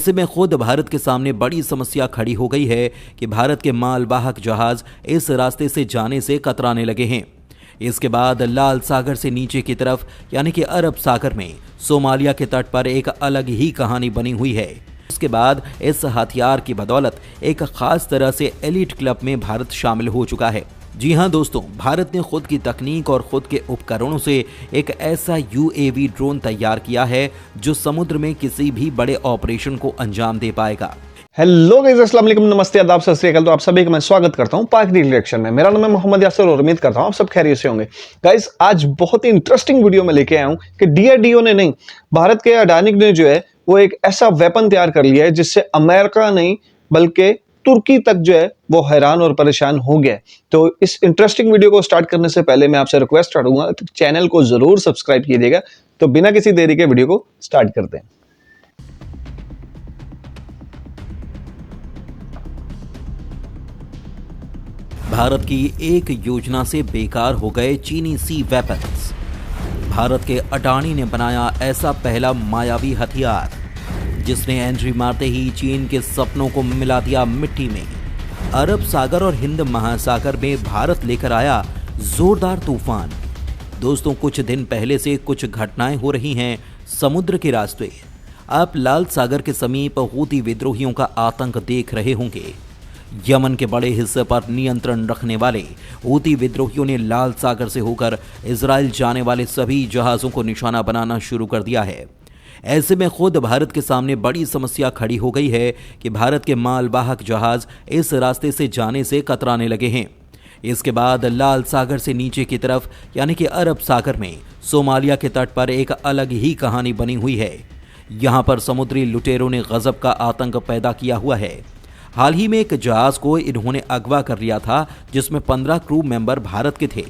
ऐसे में खुद भारत के सामने बड़ी समस्या खड़ी हो गई है कि भारत के मालवाहक जहाज इस रास्ते से जाने से कतराने लगे हैं। इसके बाद लाल सागर से नीचे की तरफ यानी कि अरब सागर में सोमालिया के तट पर एक अलग ही कहानी बनी हुई है। उसके बाद इस हथियार की बदौलत एक खास तरह से एलीट क्लब में भारत शामिल हो चुका है। जी हां दोस्तों, भारत ने खुद की तकनीक और खुद के उपकरणों से एक ऐसा यूएवी ड्रोन तैयार किया है जो समुद्र में किसी भी बड़े ऑपरेशन को अंजाम दे पाएगा। हेलो गाइस, अस्सलाम वालेकुम, नमस्ते, आदाब, सत श्री अकाल। तो आप सभी का मैं स्वागत करता हूं पाक रिएक्शन में। मेरा नाम है मोहम्मद यासिर और उम्मीद करता हूं आप सब खैरियत से होंगे। गाइस, आज बहुत ही इंटरेस्टिंग वीडियो में लेके आया हूं कि डीआरडीओ ने नहीं, भारत के अडानी ने जो है वो एक ऐसा वेपन तैयार कर लिया है जिससे अमेरिका नहीं बल्कि तुर्की तक जो है वो हैरान और परेशान हो गया। तो इस इंटरेस्टिंग वीडियो को स्टार्ट करने से पहले मैं आपसे रिक्वेस्ट करूंगा कि चैनल को जरूर सब्सक्राइब कीजिएगा। तो बिना किसी देरी के वीडियो को स्टार्ट करते हैं। भारत की एक योजना से बेकार हो गए चीनी सी वेपन्स। भारत के अडानी ने बनाया ऐसा पहला मायावी हथियार जिसने एंट्री मारते ही चीन के सपनों को मिला दिया मिट्टी में। अरब सागर और हिंद महासागर में भारत लेकर आया जोरदार तूफान। दोस्तों, कुछ दिन पहले से कुछ घटनाएं हो रही हैं समुद्र के रास्ते। आप लाल सागर के समीप हूती विद्रोहियों का आतंक देख रहे होंगे। यमन के बड़े हिस्से पर नियंत्रण रखने वाले हूती विद्रोहियों ने लाल सागर से होकर इजराइल जाने वाले सभी जहाज़ों को निशाना बनाना शुरू कर दिया है। ऐसे में खुद भारत के सामने बड़ी समस्या खड़ी हो गई है कि भारत के मालवाहक जहाज इस रास्ते से जाने से कतराने लगे हैं। इसके बाद लाल सागर से नीचे की तरफ यानी कि अरब सागर में सोमालिया के तट पर एक अलग ही कहानी बनी हुई है। यहाँ पर समुद्री लुटेरों ने गजब का आतंक पैदा किया हुआ है। हाल ही में एक जहाज को इन्होंने अगवा कर लिया था जिसमें 15 क्रू मेंबर भारत के थे।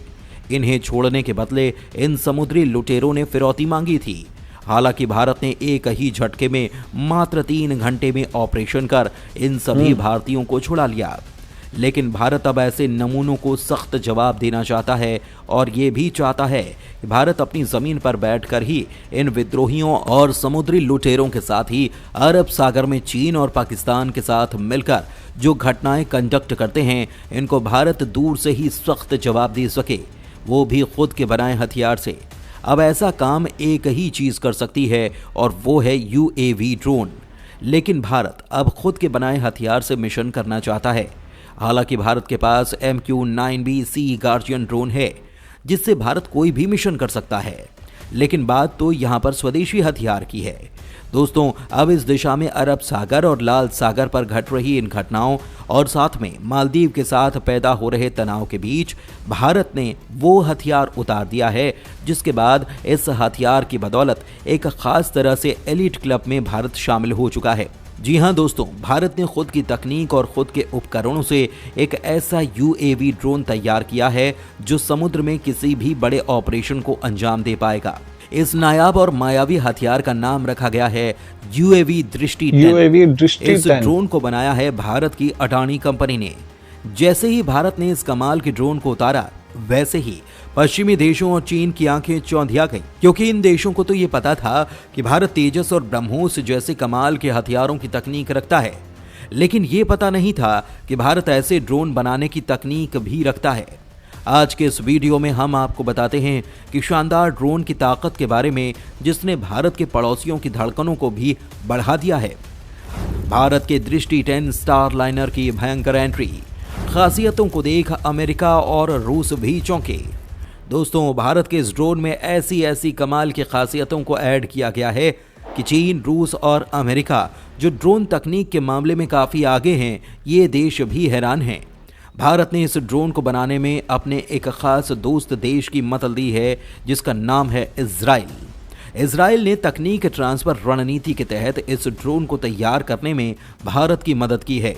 इन्हें छोड़ने के बदले इन समुद्री लुटेरों ने फिरौती मांगी थी। हालांकि भारत ने एक ही झटके में मात्र 3 घंटे में ऑपरेशन कर इन सभी भारतीयों को छुड़ा लिया। लेकिन भारत अब ऐसे नमूनों को सख्त जवाब देना चाहता है और ये भी चाहता है कि भारत अपनी जमीन पर बैठकर ही इन विद्रोहियों और समुद्री लुटेरों के साथ ही अरब सागर में चीन और पाकिस्तान के साथ मिलकर जो घटनाएं कंडक्ट करते हैं, इनको भारत दूर से ही सख्त जवाब दे सके, वो भी खुद के बनाए हथियार से। अब ऐसा काम एक ही चीज़ कर सकती है और वो है यूएवी ड्रोन। लेकिन भारत अब खुद के बनाए हथियार से मिशन करना चाहता है। हालांकि भारत के पास MQ-9B सी गार्जियन ड्रोन है जिससे भारत कोई भी मिशन कर सकता है। लेकिन बात तो यहाँ पर स्वदेशी हथियार की है। दोस्तों, अब इस दिशा में अरब सागर और लाल सागर पर घट रही इन घटनाओं और साथ में मालदीव के साथ पैदा हो रहे तनाव के बीच भारत ने वो हथियार उतार दिया है जिसके बाद इस हथियार की बदौलत एक खास तरह से एलीट क्लब में भारत शामिल हो चुका है। जी हां दोस्तों, भारत ने खुद की तकनीक और खुद के उपकरणों से एक ऐसा यूएवी ड्रोन तैयार किया है जो समुद्र में किसी भी बड़े ऑपरेशन को अंजाम दे पाएगा। इस नायाब और मायावी हथियार का नाम रखा गया है यूएवी दृष्टि 10। इस ड्रोन को बनाया है भारत की अडानी कंपनी ने। जैसे ही भारत ने इस कमाल के ड्रोन को उतारा, वैसे ही पश्चिमी देशों और चीन की आंखें चौंधिया गईं, क्योंकि इन देशों को तो ये पता था कि भारत तेजस और ब्रह्मोस जैसे कमाल के हथियारों की तकनीक रखता है, लेकिन ये पता नहीं था कि भारत ऐसे ड्रोन बनाने की तकनीक भी रखता है। आज के इस वीडियो में हम आपको बताते हैं कि शानदार ड्रोन की ताकत के बारे में जिसने भारत के पड़ोसियों की धड़कनों को भी बढ़ा दिया है। भारत के दृष्टि 10 स्टार लाइनर की भयंकर एंट्री, खासियतों को देख अमेरिका और रूस भी चौंके। दोस्तों, भारत के इस ड्रोन में ऐसी कमाल की खासियतों को ऐड किया गया है कि चीन, रूस और अमेरिका जो ड्रोन तकनीक के मामले में काफ़ी आगे हैं, ये देश भी हैरान हैं। भारत ने इस ड्रोन को बनाने में अपने एक खास दोस्त देश की मदद ली है जिसका नाम है इजराइल। इजराइल ने तकनीक ट्रांसफर रणनीति के तहत इस ड्रोन को तैयार करने में भारत की मदद की है।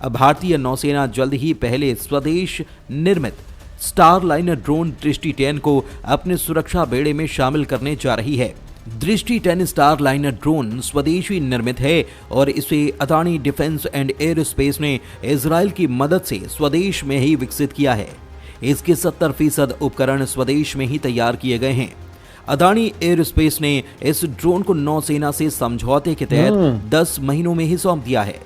अब भारतीय नौसेना जल्द ही पहले स्वदेश निर्मित स्टार लाइनर ड्रोन दृष्टि 10 को अपने सुरक्षा बेड़े में शामिल करने जा रही है। दृष्टि 10 स्टार लाइनर ड्रोन स्वदेशी निर्मित है और इसे अडानी डिफेंस एंड एयरस्पेस ने इजराइल की मदद से स्वदेश में ही विकसित किया है। इसके 70% उपकरण स्वदेश में ही तैयार किए गए हैं। अदानी एयरोस्पेस ने इस ड्रोन को नौसेना से समझौते के तहत 10 महीनों में ही सौंप दिया है।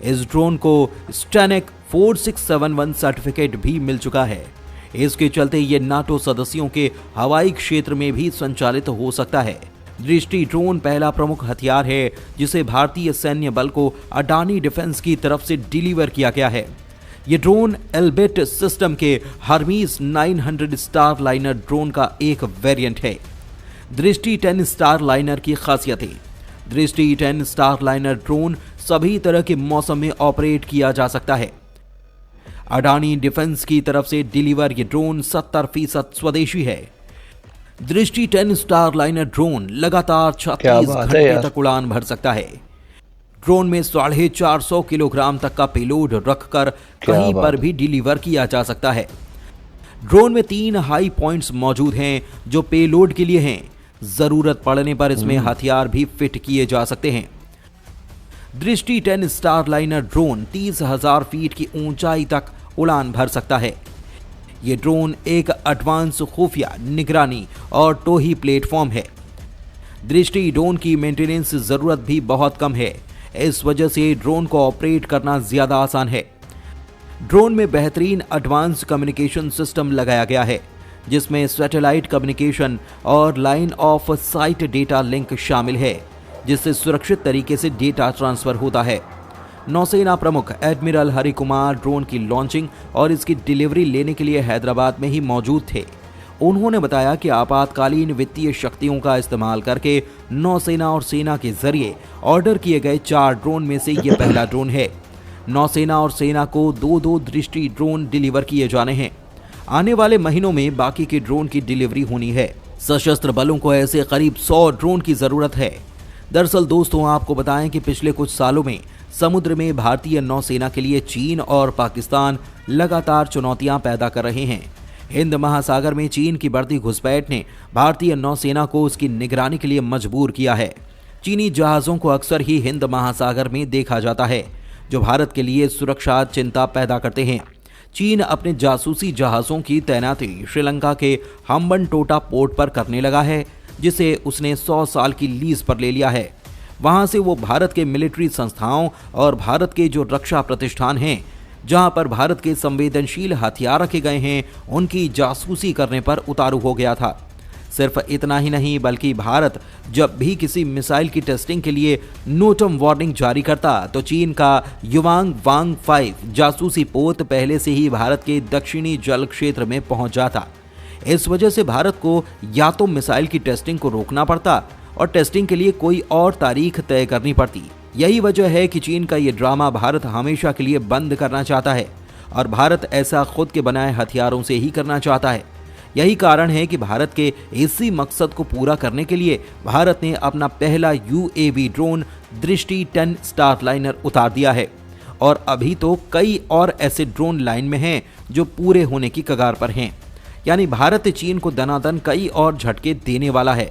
इस ड्रोन को स्टैनिक 4671 सर्टिफिकेट भी मिल चुका है। इसके चलते ये नाटो सदस्यों के हवाई क्षेत्र में भी संचालित हो सकता है। दृष्टि ड्रोन पहला प्रमुख हथियार है जिसे भारतीय सैन्य बल को अडानी डिफेंस की तरफ से डिलीवर किया गया है। ये ड्रोन एल्बिट सिस्टम के हर्मीज 900 स्टार लाइनर ड्रोन का एक वेरिएंट है। दृष्टि 10 स्टार लाइनर की खासियतें। दृष्टि 10 स्टार लाइनर ड्रोन सभी तरह के मौसम में ऑपरेट किया जा सकता है। अडानी डिफेंस की तरफ से डिलीवर ये ड्रोन 70% स्वदेशी है। दृष्टि 10 स्टार लाइनर ड्रोन लगातार 36 घंटे तक उड़ान भर सकता है। ड्रोन में 450 किलोग्राम तक का पेलोड रखकर कहीं पर भी डिलीवर किया जा सकता है। ड्रोन में 3 हाई पॉइंट्स मौजूद हैं जो पेलोड के लिए हैं। जरूरत पड़ने पर इसमें हथियार भी फिट किए जा सकते हैं। दृष्टि 10 स्टार लाइनर ड्रोन 30,000 फीट की ऊंचाई तक उड़ान भर सकता है। यह ड्रोन एक एडवांस खुफिया निगरानी और टोही प्लेटफॉर्म है। दृष्टि ड्रोन की मेंटेनेंस जरूरत भी बहुत कम है। इस वजह से ड्रोन को ऑपरेट करना ज्यादा आसान है। ड्रोन में बेहतरीन एडवांस कम्युनिकेशन सिस्टम लगाया गया है जिसमें सैटेलाइट कम्युनिकेशन और line of site data link शामिल है जिससे सुरक्षित तरीके से डेटा ट्रांसफर होता है। नौसेना प्रमुख एडमिरल हरि कुमार ड्रोन की लॉन्चिंग और इसकी डिलीवरी लेने के लिए हैदराबाद में ही मौजूद थे। उन्होंने बताया कि आपातकालीन वित्तीय शक्तियों का इस्तेमाल करके नौसेना और सेना के जरिए ऑर्डर किए गए 4 ड्रोन में से यह पहला ड्रोन है। नौसेना और सेना को 2-2 दृष्टि ड्रोन डिलीवर किए जाने हैं। आने वाले महीनों में बाकी के ड्रोन की डिलीवरी होनी है। सशस्त्र बलों को ऐसे करीब 100 ड्रोन की जरूरत है। दरअसल दोस्तों, आपको बताएं कि पिछले कुछ सालों में समुद्र में भारतीय नौसेना के लिए चीन और पाकिस्तान लगातार चुनौतियां पैदा कर रहे हैं। हिंद महासागर में चीन की बढ़ती घुसपैठ ने भारतीय नौसेना को उसकी निगरानी के लिए मजबूर किया है। चीनी जहाजों को अक्सर ही हिंद महासागर में देखा जाता है जो भारत के लिए सुरक्षा चिंता पैदा करते हैं। चीन अपने जासूसी जहाजों की तैनाती श्रीलंका के हम्बनटोटा पोर्ट पर करने लगा है जिसे उसने 100 साल की लीज पर ले लिया है। वहां से वो भारत के मिलिट्री संस्थाओं और भारत के जो रक्षा प्रतिष्ठान हैं जहां पर भारत के संवेदनशील हथियार रखे गए हैं उनकी जासूसी करने पर उतारू हो गया था। सिर्फ इतना ही नहीं बल्कि भारत जब भी किसी मिसाइल की टेस्टिंग के लिए नोटम वार्निंग जारी करता तो चीन का युवांग वांग 5 जासूसी पोत पहले से ही भारत के दक्षिणी जल क्षेत्र में पहुंच जाता। इस वजह से भारत को या तो मिसाइल की टेस्टिंग को रोकना पड़ता और टेस्टिंग के लिए कोई और तारीख तय करनी पड़ती। यही वजह है कि चीन का ये ड्रामा भारत हमेशा के लिए बंद करना चाहता है और भारत ऐसा खुद के बनाए हथियारों से ही करना चाहता है। यही कारण है कि भारत के इसी मकसद को पूरा करने के लिए भारत ने अपना पहला UAV ड्रोन दृष्टि 10 स्टार लाइनर उतार दिया है और अभी तो कई और ऐसे ड्रोन लाइन में हैं जो पूरे होने की कगार पर हैं। यानी भारत चीन को दनादन कई और झटके देने वाला है।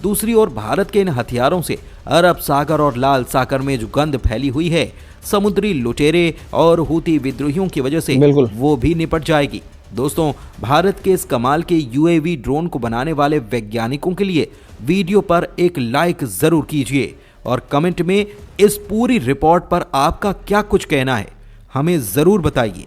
दूसरी ओर भारत के इन हथियारों से अरब सागर और लाल सागर में जो गंध फैली हुई है समुद्री लुटेरे और हूती विद्रोहियों की वजह से वो भी निपट जाएगी। दोस्तों, भारत के इस कमाल के UAV ड्रोन को बनाने वाले वैज्ञानिकों के लिए वीडियो पर एक लाइक जरूर कीजिए और कमेंट में इस पूरी रिपोर्ट पर आपका क्या कुछ कहना है हमें जरूर बताइए।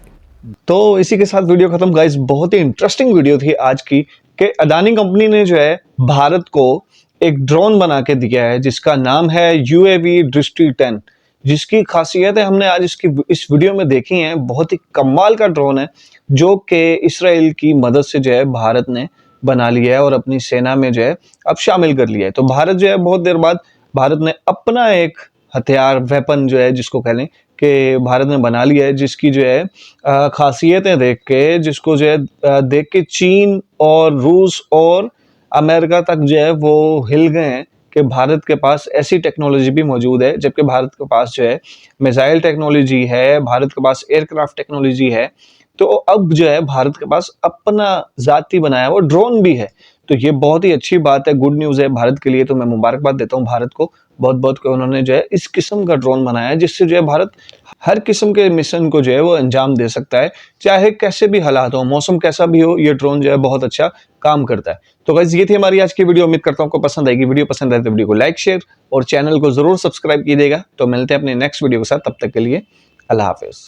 तो इसी के साथ वीडियो खत्म गाइस। बहुत ही इंटरेस्टिंग वीडियो थी आज की कि अडानी कंपनी ने जो है भारत को एक ड्रोन बना के दिया है जिसका नाम है UAV दृष्टि 10, जिसकी खासियत है हमने आज इस वीडियो में देखी है। बहुत ही कमाल का ड्रोन है जो कि इस्राएल की मदद से जो है भारत ने बना लिया है और अपनी सेना में जो है अब शामिल कर लिया है। तो भारत जो है बहुत देर बाद भारत ने अपना एक हथियार वेपन जो है जिसको कह लें कि भारत ने बना लिया है, जिसकी जो है खासियतें देख के जिसको जो है देख के चीन और रूस और अमेरिका तक जो है वो हिल गए हैं कि भारत के पास ऐसी टेक्नोलॉजी भी मौजूद है। जबकि भारत के पास जो है मिसाइल टेक्नोलॉजी है, भारत के पास एयरक्राफ्ट टेक्नोलॉजी है, तो अब जो है भारत के पास अपना जाति बनाया हुआ ड्रोन भी है। तो ये बहुत ही अच्छी बात है, गुड न्यूज़ है भारत के लिए। तो मैं मुबारकबाद देता हूँ भारत को बहुत बहुत कि उन्होंने जो है इस किस्म का ड्रोन बनाया है, जिससे जो है भारत हर किस्म के मिशन को जो है वो अंजाम दे सकता है, चाहे कैसे भी हालात हो, मौसम कैसा भी हो, ये ड्रोन जो है बहुत अच्छा काम करता है। तो गाइस ये थी हमारी आज की वीडियो, उम्मीद करता हूँ आपको पसंद आएगी। वीडियो पसंद आए तो वीडियो को लाइक, शेयर और चैनल को जरूर सब्सक्राइब कीजिएगा। तो मिलते हैं अपने नेक्स्ट वीडियो के साथ, तब तक के लिए अल्लाह हाफिज।